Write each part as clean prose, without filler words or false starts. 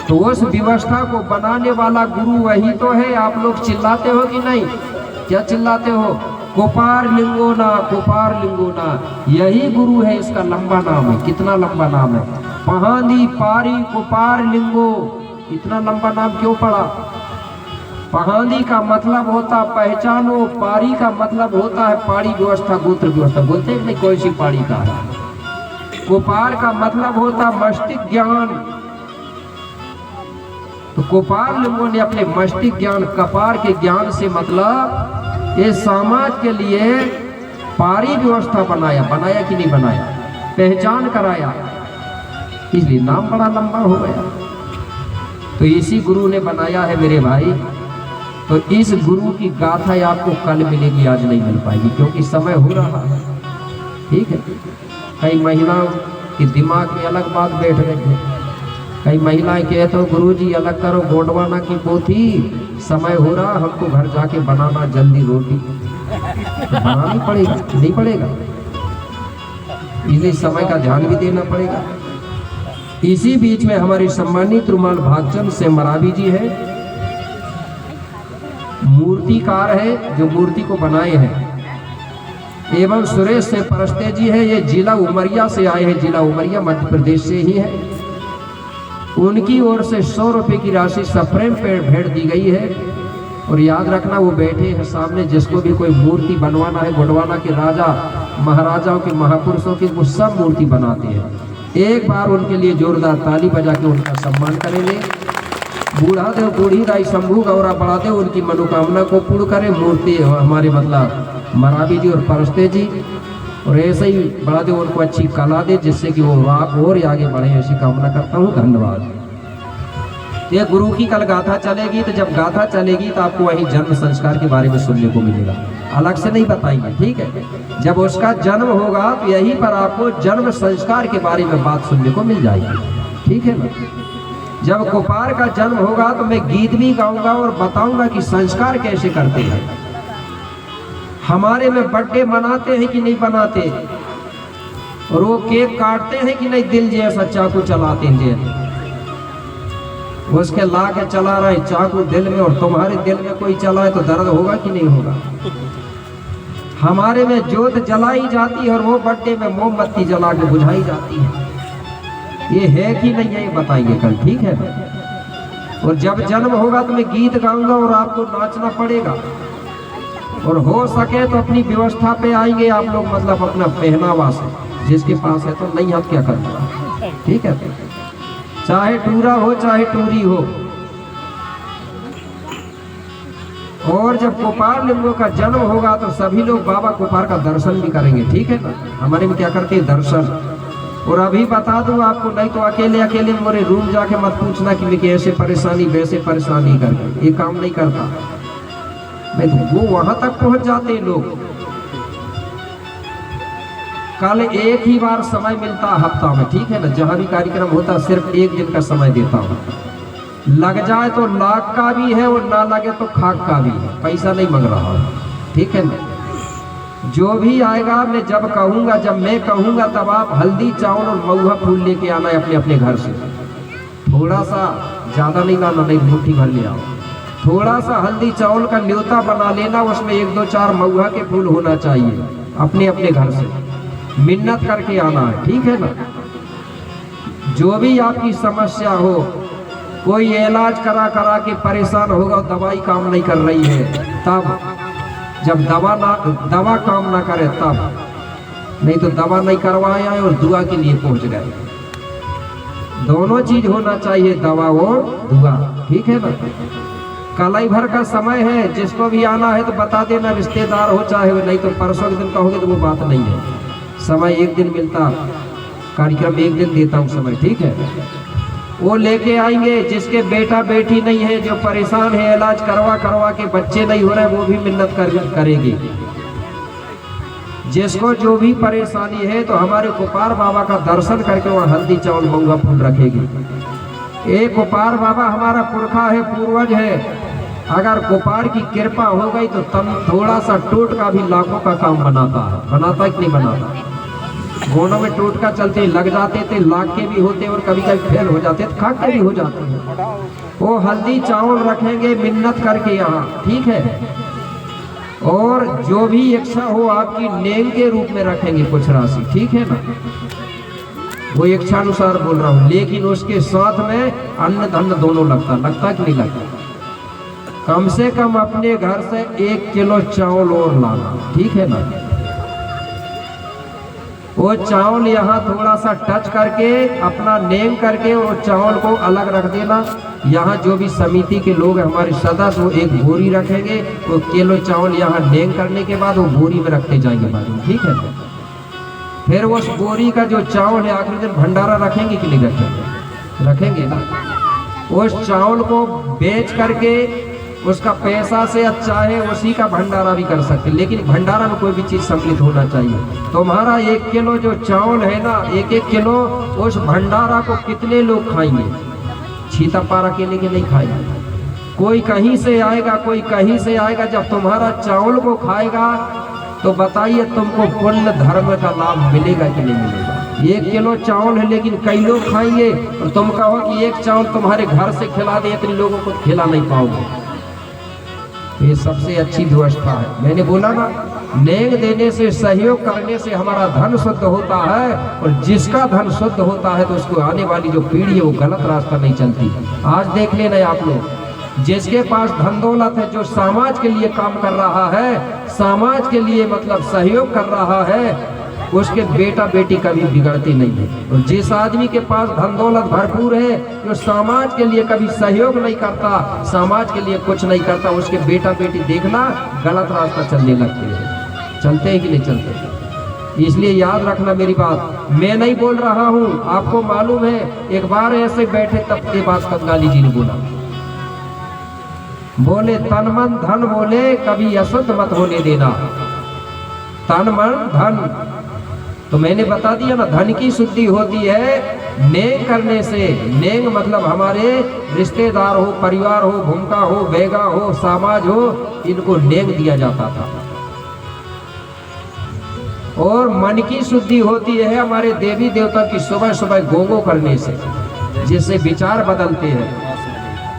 तो उस व्यवस्था को बनाने वाला गुरु वही तो है। आप लोग चिल्लाते हो कि नहीं? क्या चिल्लाते हो? कोपार लिंगोना, कोपार लिंगोना, यही गुरु है। इसका लंबा नाम है। कितना लंबा नाम है? पहांदी पारी कोपार लिंगो। इतना लंबा नाम क्यों पड़ा? पहांदी का मतलब होता पहचानो, पारी का मतलब होता है पाड़ी व्यवस्था, गोत्र व्यवस्था। बोलते हैं नहीं कौन सी पाड़ी का है। कोपार का मतलब होता मस्तिष्क ज्ञान। तो कोपार लोगों ने अपने मस्तिष्क ज्ञान, कपार के ज्ञान से मतलब ये समाज के लिए पारी व्यवस्था बनाया। बनाया कि नहीं बनाया? पहचान कराया, इसलिए नाम बड़ा लंबा हो गया। तो इसी गुरु ने बनाया है मेरे भाई। तो इस गुरु की गाथा आपको कल मिलेगी, आज नहीं मिल पाएगी, क्योंकि समय हो रहा है। ठीक है। कई महिलाओं के दिमाग में अलग बात बैठ रही है। कई महिलाएं कहते हो गुरुजी अलग करो गोंडवाना की पोथी, समय हो रहा, हमको घर जाके बनाना जल्दी रोटी। तो बनानी पड़ेगा, नहीं पड़ेगा? इसलिए समय का ध्यान भी देना पड़ेगा। इसी बीच में हमारे सम्मानित रुमाल भागचंद से मरावी जी है, मूर्तिकार है, जो मूर्ति को बनाए हैं। एवं सुरेश से परस्ते जी है, ये जिला उमरिया से आए हैं। जिला उमरिया मध्य प्रदेश से ही है। उनकी ओर से 100 रुपए की राशि सप्रेम पे भेंट दी गई है। और याद रखना वो बैठे हैं सामने, जिसको भी कोई मूर्ति बनवाना है, गोंडवाना के राजा महाराजाओं के, महापुरुषों की, वो सब मूर्ति बनाते हैं। एक बार उनके लिए जोरदार ताली बजा के उनका सम्मान करेंगे। बूढ़ा देव बूढ़ी राय शंभू गौरा बढ़ा दे, उनकी मनोकामना को पूर्ण करे। मूर्ति हमारे मतलब मरावी जी और परस्ते जी, और ऐसे ही बढ़ा दे, उनको अच्छी कला दे, जिससे कि वो और आगे बढ़े, ऐसी कामना करता हूँ। धन्यवाद। ये गुरु की कल गाथा चलेगी, तो जब गाथा चलेगी तो आपको वही जन्म संस्कार के बारे में सुनने को मिलेगा, अलग से नहीं बताएंगे। ठीक है। जब उसका जन्म होगा तो यहीं पर आपको जन्म संस्कार के बारे में बात सुनने को मिल जाएगी। ठीक है ना? जब कोपार का जन्म होगा तो मैं गीत भी गाऊंगा और बताऊंगा कि संस्कार कैसे करते हैं। हमारे में बर्थडे मनाते हैं कि नहीं बनाते, और वो केक काटते हैं कि नहीं दिल जैसा चाकू चलाते हैं। उसके ला के चला रहे चाकू दिल में, और तुम्हारे दिल में कोई चलाए तो दर्द होगा कि नहीं होगा? हमारे में जोत जलाई जाती है और वो बर्थडे में मोमबत्ती जला के बुझाई जाती है। ये है कि नहीं है, ये बताइए कल। ठीक है। और जब जन्म होगा तो मैं गीत गाऊंगा और आपको नाचना पड़ेगा। और हो सके तो अपनी व्यवस्था पे आएंगे आप लोग, मतलब अपना पहनावा से, जिसके पास है तो नहीं, आप क्या करना। ठीक है। चाहे टूरा हो चाहे टूरी हो। और जब कोपार लिंगों का जन्म होगा तो सभी लोग बाबा कोपार का दर्शन भी करेंगे। ठीक है ना? हमारे में क्या करते हैं? दर्शन। और अभी बता दूं आपको, नहीं तो अकेले अकेले मेरे रूम जाके मत पूछना कि मैं कैसे परेशानी वैसे परेशानी करके, ये काम नहीं करता। नहीं तो वो वहां तक पहुंच जाते हैं लोग। कल एक ही बार समय मिलता हफ्ता में। ठीक है ना? जहां भी कार्यक्रम होता सिर्फ एक दिन का समय देता हूँ। लग जाए तो लाख का भी है और ना लगे तो खाक का भी है, पैसा नहीं मांग रहा हूँ। ठीक है ना? जो भी आएगा मैं जब कहूँगा, जब मैं कहूँगा तब आप हल्दी चावल और महुआ फूल लेके आना है अपने अपने घर से। थोड़ा सा, ज़्यादा नहीं लाना, नहीं मुट्ठी भर ले आओ। थोड़ा सा हल्दी चावल का न्योता बना लेना, उसमें 1 2 4 महुआ के फूल होना चाहिए, अपने अपने घर से मिन्नत करके आना है। ठीक है ना? जो भी आपकी समस्या हो, कोई इलाज करा करा के परेशान होगा, दवाई काम नहीं कर रही है, तब जब दवा काम ना करे तब, नहीं तो दवा नहीं करवाया और दुआ के लिए पहुंच गए। दोनों चीज होना चाहिए, दवा और दुआ। ठीक है ना? कलाई भर का समय है, जिसको भी आना है तो बता देना, रिश्तेदार हो चाहे, नहीं तो परसों के दिन कहोगे तो वो बात नहीं है। समय एक दिन मिलता, कार्यक्रम एक दिन देता हूँ समय। ठीक है? वो लेके आएंगे। जिसके बेटा बेटी नहीं है, जो परेशान है, इलाज करवा करवा के बच्चे नहीं हो रहे, वो भी मिन्नत करेगी। जिसको जो भी परेशानी है तो हमारे कोपार बाबा का दर्शन करके वहाँ हल्दी चावल महुआ फूल रखेगी। एक कोपार बाबा हमारा पुरखा है, पूर्वज है। अगर कोपार की कृपा हो गई तो थोड़ा सा टूट का भी लाखों का काम बनाता है। बनाता कि नहीं बनाता? गोनों में टोटका चलते लग जाते थे, लाग के भी होते और कभी कभी फेल हो जाते थे, खाक के भी हो जाते हैं। वो हल्दी चावल रखेंगे मिन्नत करके यहाँ, ठीक है। और जो भी इच्छा हो आपकी नेम के रूप में रखेंगे कुछ राशि, ठीक है ना, वो इच्छा अनुसार बोल रहा हूँ। लेकिन उसके साथ में अन्न धन दोनों लगता कि नहीं लगता। कम से कम अपने घर से 1 किलो चावल और लाना, ठीक है ना। वो चावल यहाँ थोड़ा सा टच करके अपना नेम करके और चावल को अलग रख देना। यहाँ जो भी समिति के लोग हैं हमारे सदस्य, वो एक बोरी रखेंगे, वो किलो चावल यहाँ नेम करने के बाद वो बोरी में रखते जाएंगे बाद में, ठीक है ना। फिर उस बोरी का जो चावल है आखिरी दिन भंडारा रखेंगे कि नहीं रखेंगे, रखेंगे ना। उस चावल को बेच करके उसका पैसा से अच्छा है उसी का भंडारा भी कर सकते, लेकिन भंडारा में कोई भी चीज सम्मिलित होना चाहिए। तुम्हारा 1 किलो जो चावल है ना, 1-1 किलो, उस भंडारा को कितने लोग खाएंगे? छीता पारा अकेले के नहीं खाएंगे, कोई कहीं से आएगा, कोई कहीं से आएगा। जब तुम्हारा चावल को खाएगा तो बताइए तुमको पुण्य धर्म का लाभ मिलेगा कि नहीं मिलेगा। 1 किलो चावल है लेकिन कई लोग खाएंगे, और तुम कहो कि एक चावल तुम्हारे घर से खिला दे, इतने लोगों को खिला नहीं पाओगे। ये सबसे अच्छी व्यवस्था है। मैंने बोला ना, नेक देने से, सहयोग करने से हमारा धन शुद्ध होता है, और जिसका धन शुद्ध होता है तो उसको आने वाली जो पीढ़ी है वो गलत रास्ता नहीं चलती। आज देख लेना आप लोग, जिसके पास धन दौलत है, जो समाज के लिए काम कर रहा है, समाज के लिए मतलब सहयोग कर रहा है, उसके बेटा बेटी कभी बिगड़ते नहीं है। और जिस आदमी के पास धन दौलत भरपूर है, जो समाज के लिए कभी सहयोग नहीं करता, समाज के लिए कुछ नहीं करता, उसके बेटा बेटी देखना गलत रास्ता चलने लगते हैं। चलते हैं कि नहीं चलते? इसलिए याद रखना मेरी बात, मैं नहीं बोल रहा हूँ, आपको मालूम है। एक बार ऐसे बैठे तब के बाद कंगाली जी ने बोले तन मन धन, बोले कभी अशुद्ध मत होने देना। तन मन धन, तो मैंने बता दिया ना, धन की शुद्धि होती है नेक करने से। नेक मतलब हमारे रिश्तेदार हो, परिवार हो, भूमिका हो, बेगा हो, समाज हो, इनको नेक दिया जाता था। और मन की शुद्धि होती है हमारे देवी देवता की सुबह सुबह गोंगो करने से, जिससे विचार बदलते हैं।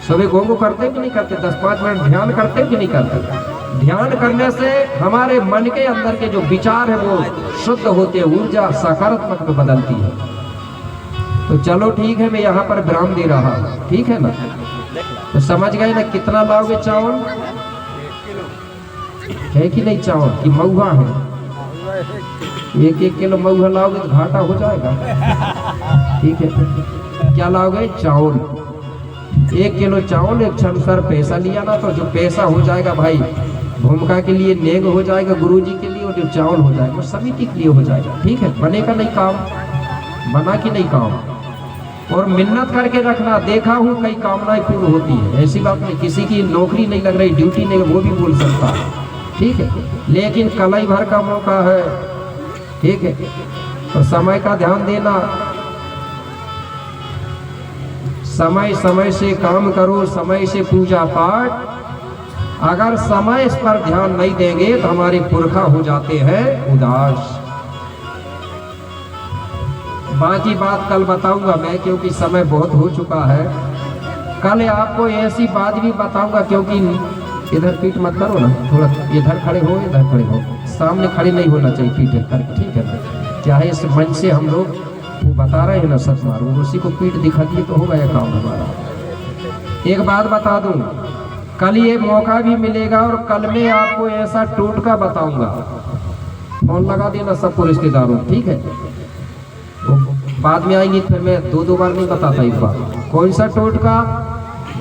सुबह गोंगो करते कि नहीं करते? 10-5 मिनट ध्यान करते कि नहीं करते? ध्यान करने से हमारे मन के अंदर के जो विचार है वो शुद्ध होते हैं, ऊर्जा सकारात्मक में बदलती है। तो चलो ठीक है, मैं यहाँ पर विराम दे रहा हूँ, ठीक है ना। तो समझ गए ना कितना लाओगे चावल है कि नहीं? चावल की महुआ है, 1-1 किलो महुआ लाओगे तो घाटा हो जाएगा, ठीक है। क्या लाओगे? चावल। 1 किलो चावल, एक अनुसार पैसा लिया ना, तो जो पैसा हो जाएगा भाई भूमिका के लिए नेग हो जाएगा, गुरुजी के लिए, और जो चावल हो जाएगा वो समिति के लिए हो जाएगा, ठीक है। बनेगा नहीं काम, बना कि नहीं काम। और मिन्नत करके रखना, देखा हूँ कई कामनाएं पूर्ण होती है, ऐसी बात नहीं। किसी की नौकरी नहीं लग रही, ड्यूटी नहीं, वो भी बोल सकता है, ठीक है। लेकिन कलाई भर का मौका है, ठीक है। तो समय का ध्यान देना, समय समय से काम करो, समय से पूजा पाठ। अगर समय इस पर ध्यान नहीं देंगे तो हमारे पुरखा हो जाते हैं उदास। बाकी बात कल बताऊंगा मैं, क्योंकि समय बहुत हो चुका है। कल आपको ऐसी बात भी बताऊंगा, क्योंकि इधर पीठ मत करो ना, थोड़ा इधर खड़े हो, इधर खड़े हो, सामने खड़े नहीं होना चाहिए पीठ करके, ठीक है ना। चाहे इस मंच से हम लोग वो बता रहे हैं ना सच मारो, उसी को पीठ दिखा दिए तो हो गया काम हमारा। एक बात बता दूं, कल ये मौका भी मिलेगा, और कल मैं आपको ऐसा टोटका बताऊंगा, फोन लगा देना सबको रिश्तेदारों, ठीक है। तो बाद में आएंगे, फिर मैं 2-2 बार नहीं बताता एक बार। कौन सा टोटका?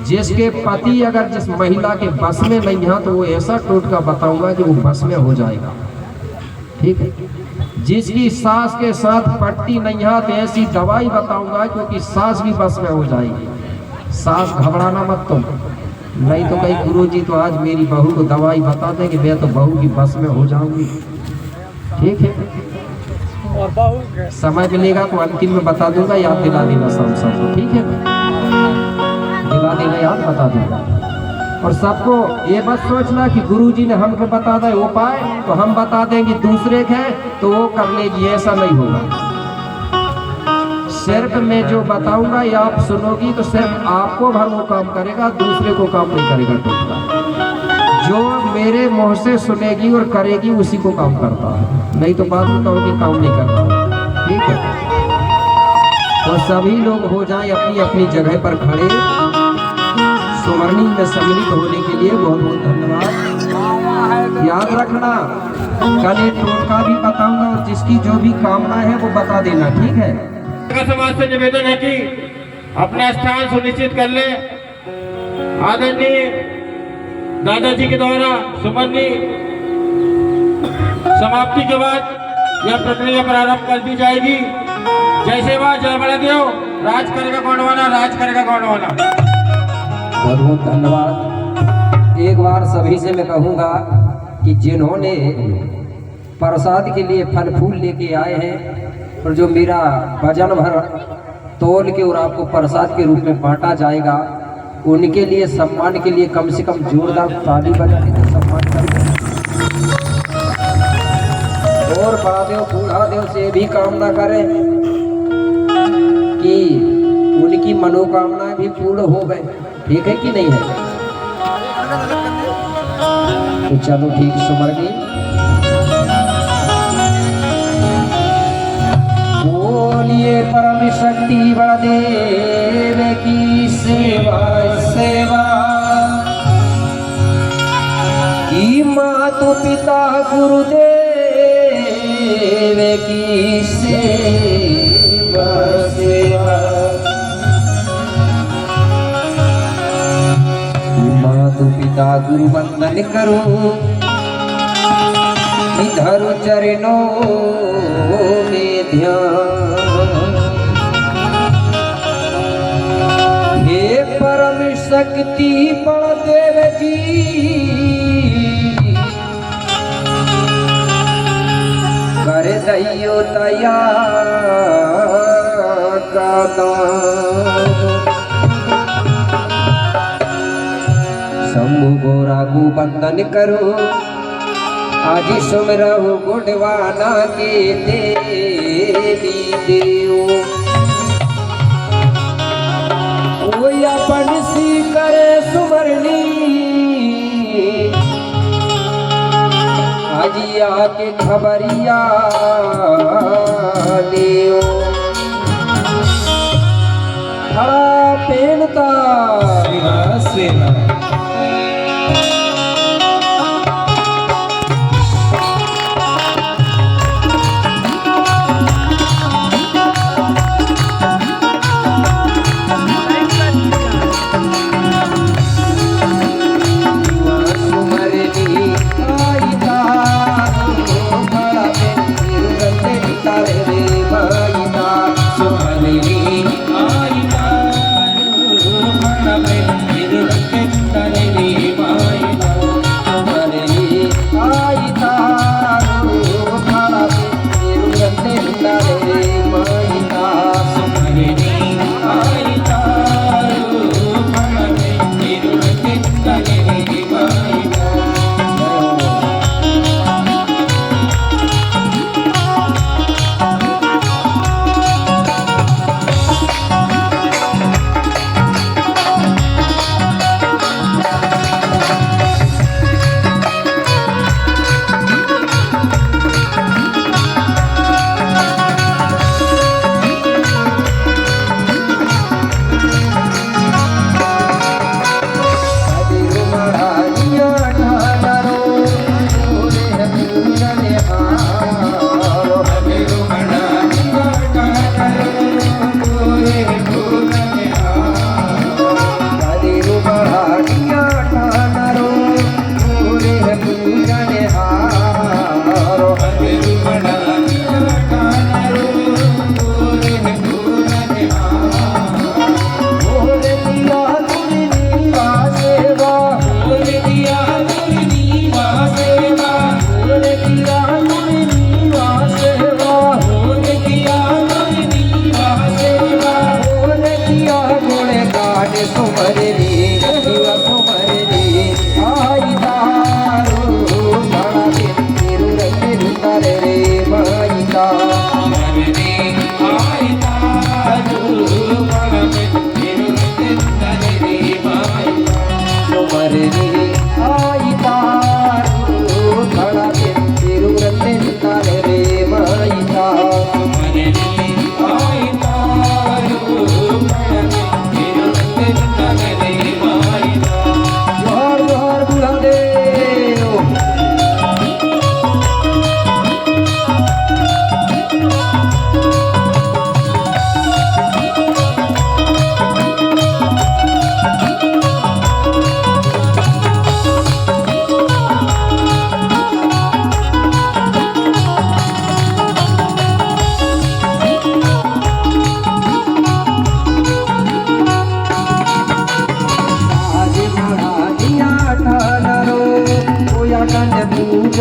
जिसके पति अगर जिस महिला के बस में नहीं है तो वो ऐसा टोटका बताऊंगा कि वो बस में हो जाएगा, ठीक है। जिसकी सास के साथ पट्टी नहीं है तो ऐसी दवाई बताऊंगा क्योंकि सास भी बस में हो जाएगी। सास घबराना मत तुम, नहीं तो कहीं गुरुजी तो आज मेरी बहू को दवाई बता दें कि मैं तो बहू की बस में हो जाऊंगी, ठीक है। और बहू समय मिलेगा तो अंतिम में बता दूंगा, याद दिला देना सबको, ठीक है। दिला देना, याद बता दूंगा। और सबको ये बस सोचना कि गुरुजी ने हमको बता दिया उपाय तो हम बता देंगे दूसरे के, तो वो कर लेगी, ऐसा नहीं होगा। सिर्फ मैं जो बताऊंगा या आप सुनोगी तो सिर्फ आपको भर वो काम करेगा, दूसरे को काम नहीं करेगा। टोटका जो मेरे मुंह से सुनेगी और करेगी उसी को काम करता है, नहीं तो बाद में कहोगी काम नहीं करता। ठीक है, तो सभी लोग हो जाएं अपनी अपनी जगह पर खड़े। सुमरनी में सम्मिलित होने के लिए बहुत बहुत धन्यवाद। याद रखना कल एक टोटका भी बताऊंगा और जिसकी जो भी कामना है वो बता देना। ठीक है, समाज से निवेदन है कि अपना स्थान सुनिश्चित कर ले। आदरणीय दादाजी के द्वारा सुमरनी समाप्ति के बाद यह प्रक्रिया प्रारंभ कर दी जाएगी। जय सेवा, जय बड़देव, राज करेगा गौंडवाना, राज करेगा गौंडवाना। बहुत बहुत धन्यवाद। एक बार सभी से मैं कहूँगा कि जिन्होंने प्रसाद के लिए फल फूल लेके आए हैं और जो मेरा वजन भर तोल के और आपको प्रसाद के रूप में बांटा जाएगा, उनके लिए सम्मान के लिए कम से कम जोरदार ताली बजा के सम्मान करें। और बड़ा देव बूढ़ा देव से भी कामना करें कि उनकी मनोकामनाएं भी पूर्ण हो गए। ठीक है कि नहीं है? तो चलो ठीक, सुमरनी बोलिए परम शक्ति बड़देव की सेवा सेवा की, मातु पिता गुरुदेव की सेवा सेवा, मातु पिता गुरु वंदन करूं, इधर चरणों में ध्यान। हे परम शक्ति बड़देव जी, कर दइयो दया का दान। शंभु गोरा को वंदन करो, आज सुमरहु गुणवाना के देवी देव। कोई अपन सी करे सुमरनी, आज आके खबरिया देव। खड़ा पेनता सेना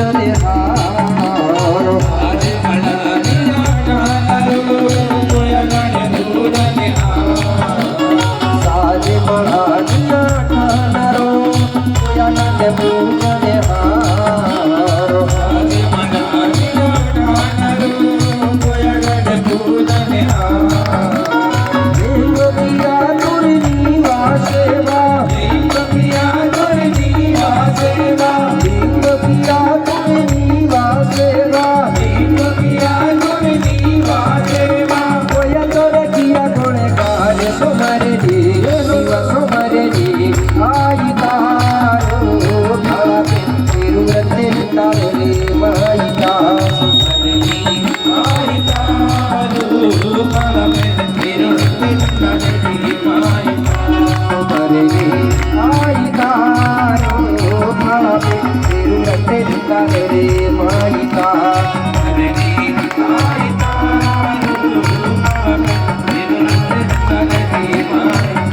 बलिहारो आज मलानी ठानरो कोया गण दूरन साज मलानिया ठानरो कोया गण दूरन हारो आज मलानी ठानरो कोया गण दूरन देवकिया तुरनी वासेवा देवकिया तुरनी वासेवा देवकिया तुरनी वासेवा देवकिया तुरनी वासेवा कोया तोरे किया गुणे गाने सुमरे दी शिव सुमरे दी आई तारो खड़ा पे तिरुवते तारे माई का सुमरनी आई तारो खड़ा पे तिरुवते तारे माई सुमरे दी आई तारो खड़ा पे तिरुवते तारे माई का सुमरनी आई तारो खड़ा पे तिरुवते तारे माई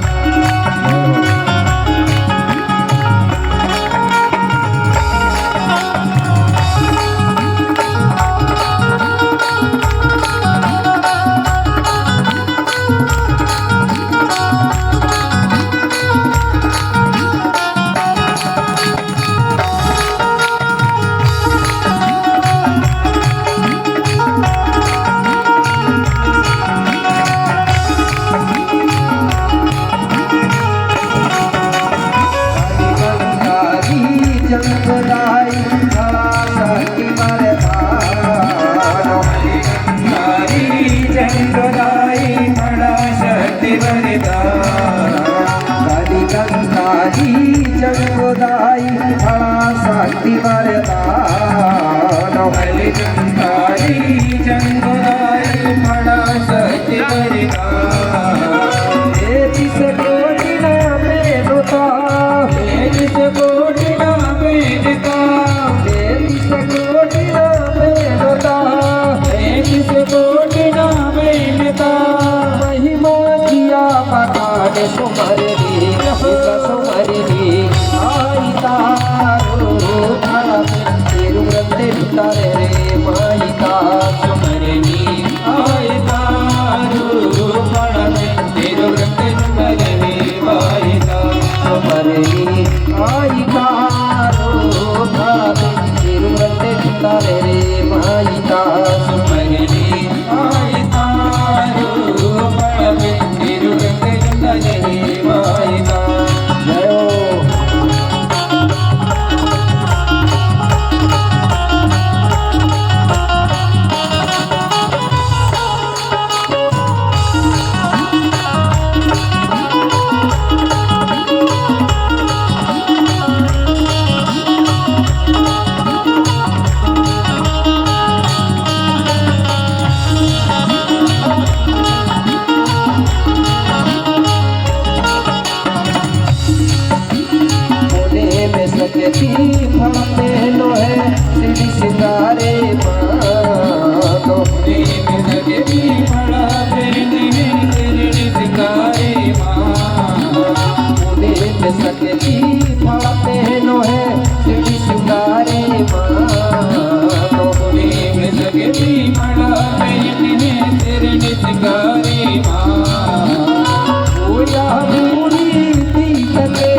जंगलाई खड़ा शक्ति मरदारो नारी जंगलाई बड़ा शक्ति वरदान काली गंगारी जंगलाई खड़ा शक्ति मरदारो बलि जंगारी जंगलाई बड़ा शक्ति वरदान जिसे कोटि न मेनुता जिसे कोटि न मेनता जिसे कोटि न मेनुता जिसे कोटि न मेनता महिमा किया पठाने सुमरनी सुमरनी आई तारो खड़ा तिरुवते तारे रे माई का सुमरनी आई तारो बड़ा तिरुवते तारे माई का सुमरनी आई तारो खड़ा तिरुवते तारे रे माई का सुमरनी आई तारो बड़ा तिरुवते तारे माई का जय हो। मोने में सकती फलते लो है सिरी सिंगारे मानो प्रेम जगती बड़ा प्रेम तेरे निस्कारे माँ मोने में सकती फलते लो है सिरी सिंगारे मानो प्रेम जगती बड़ा प्रेम तेरे निस्कारे माँ ओया मूरी दीपते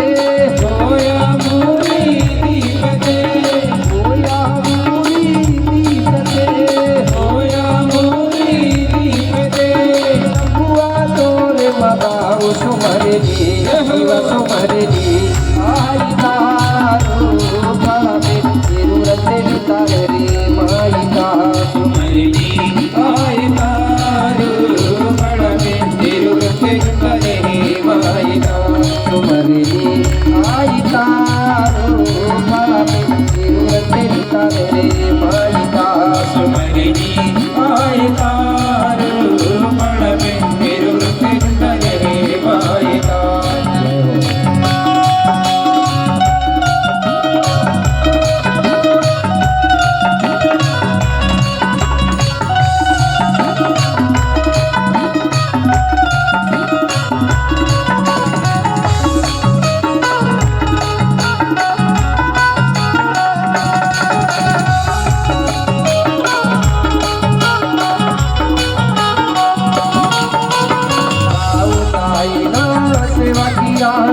सोया मूरी दीपते ओया मूरी दीपते सोया मूरी दीपते बुआ तोरे मदाऊ सुमरनी शिव सुमरनी आई तारो खड़ा पे तिरुवते तारे रे माई का सुमरनी आई तारो बड़ा तिरुवते तारे माई का सुमरनी आई तारो खड़ा पे तिरुवते तारे रे माई का सुमरनी आई तारो बड़ा तिरुवते तारे माई का जय हो।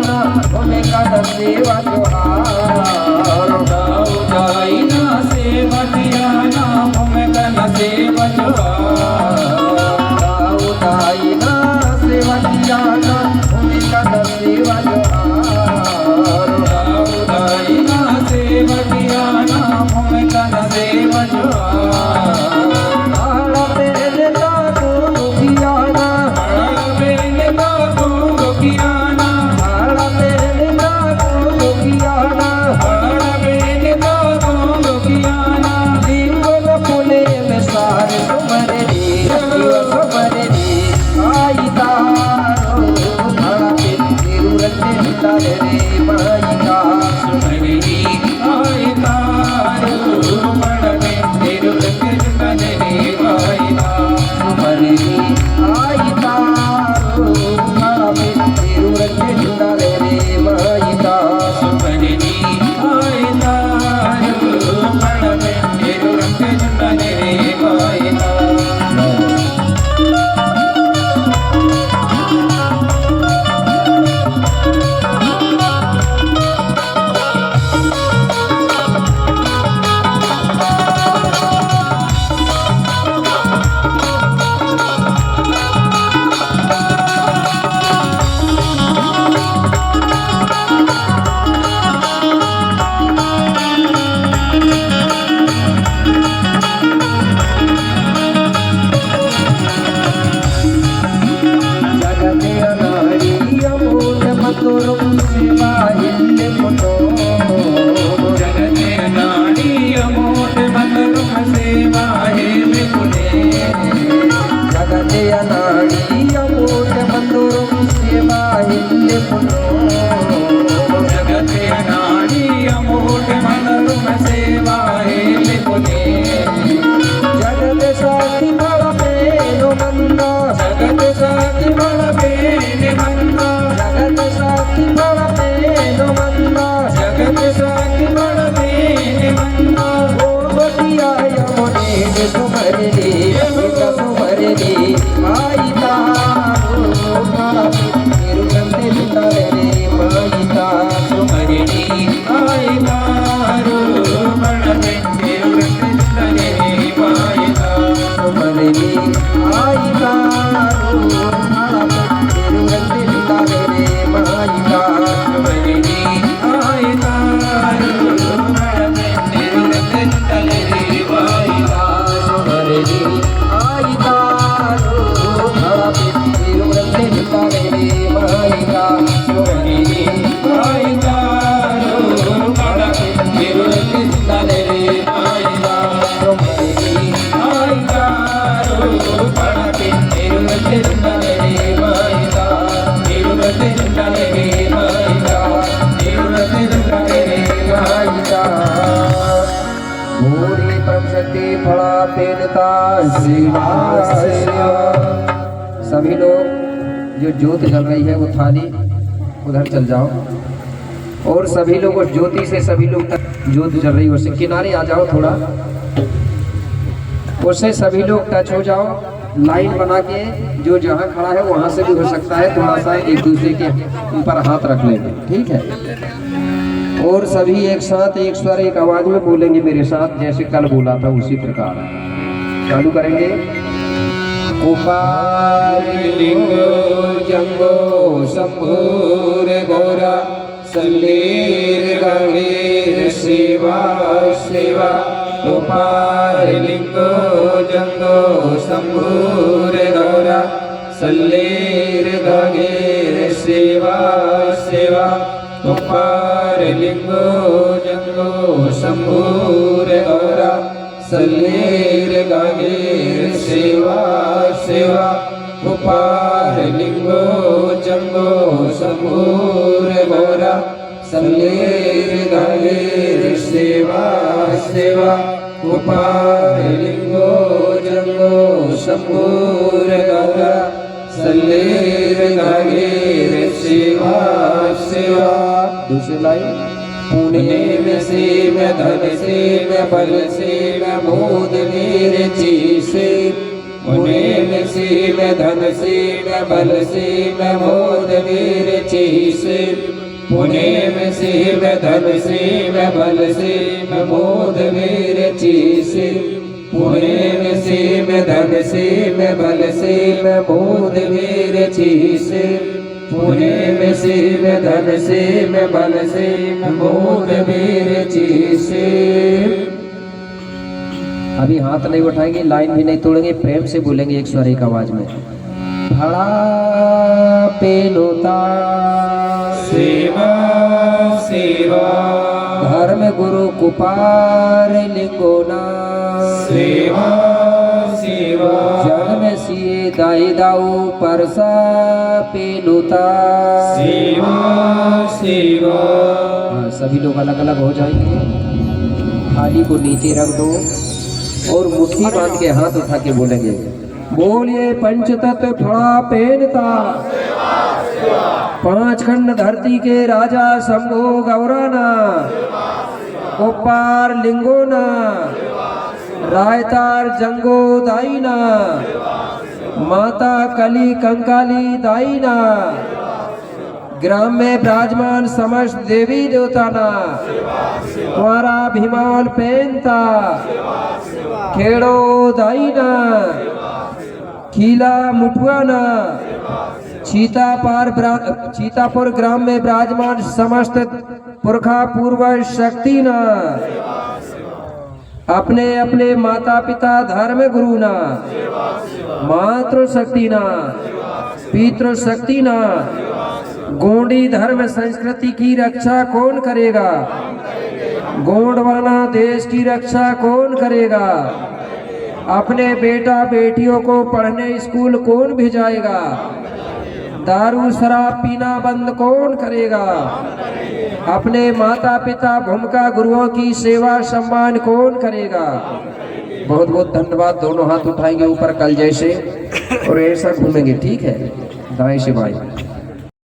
ना तुम्हें कद सेवा जोहार उदाई ना सेवा किया ना तुम्हें कद सेवा जोहार उदाई ना सेवा किया ना तुम्हें कद सेवा जोहार उदाई ना सेवा किया ना तुम्हें कद सेवा जोहार सभी लोग जो ज्योत जल रही है वो थाली उधर चल जाओ, और सभी लोग उस ज्योति से सभी लोग ज्योत जल रही है उससे किनारे आ जाओ, थोड़ा उससे सभी लोग टच हो जाओ, लाइन बना के जो जहाँ खड़ा है वहाँ से भी हो सकता है, थोड़ा सा एक दूसरे के ऊपर हाथ रख लेंगे, ठीक है। और सभी एक साथ एक स्वर एक आवाज में बोलेंगे मेरे साथ, जैसे कल बोला था उसी प्रकार चालू करेंगे। उपालिंगो जंगो शंभुर गौरा सल्लीर गंगीर शिवा शिवा। उपालिंगो जंगो शंभुर गौरा सल्लीर गंगीर शिवा शिवा। उपालिंगो जंगो शंभुर गौरा सल्लीर गंगीर शिवा शिवा। उपालिंगो जंगो शंभुर गौरा सल्लीर गंगीर शिवा शिवा। उपालिंगो जंगो शंभुर गौरा सल्लीर गंगीर शिवा शिवा। दूसरी लाइन। पुणे में से में धन से में बल से में मोद नीर ची से। पुणे में सीम धन सीम बल सीम मोद वीर चीस पुणे में सीम धन सीम बल सीम मोद वीर चीस पुणे में सीम धन सीम बल सीम मोद वीर चीस पुणे में सीम धन सीम बल सीम मोद वीर चीस। अभी हाथ नहीं उठाएंगे, लाइन भी नहीं तोड़ेंगे, प्रेम से बोलेंगे एक स्वर एक आवाज में। भड़ा पेनुता सेवा सेवा धर्म गुरु कुपार लिंगोना सेवा सेवा जन्म सिए दाई दाऊ परसा पेनुता सेवा सेवा। हाँ, सभी लोग अलग अलग हो जाएंगे। थाली को नीचे रख दो और मुट्ठी बांध के हाथ उठा के बोलेंगे, बोलिए पंचतत्व फड़ा पेनता पांच खंड धरती के राजा शंभो गौराना उपार लिंगोना रायतार जंगो दाईना माता कली कंकाली दाईना ग्राम में विराजमान समस्त देवी देवताना तुम्हारा भीमाल पेनता खेड़ो दाईना खीला मुठुआना चीतापुर ग्राम में विराजमान समस्त पुरखा पूर्वज शक्ति ना अपने अपने माता पिता धर्म गुरु ना मातृ शक्ति ना पितृ शक्ति ना गोंडी धर्म संस्कृति की रक्षा कौन करेगा? गोंडवाना देश की रक्षा कौन करेगा? अपने बेटा बेटियों को पढ़ने स्कूल कौन भेजाएगा? दारू शराब पीना बंद कौन करेगा? अपने माता पिता भूमिका गुरुओं की सेवा सम्मान कौन करेगा? बहुत बहुत धन्यवाद। दोनों हाथ उठाएंगे ऊपर कल जैसे और ऐसा घूमेंगे, ठीक है? दाएं से बाएं।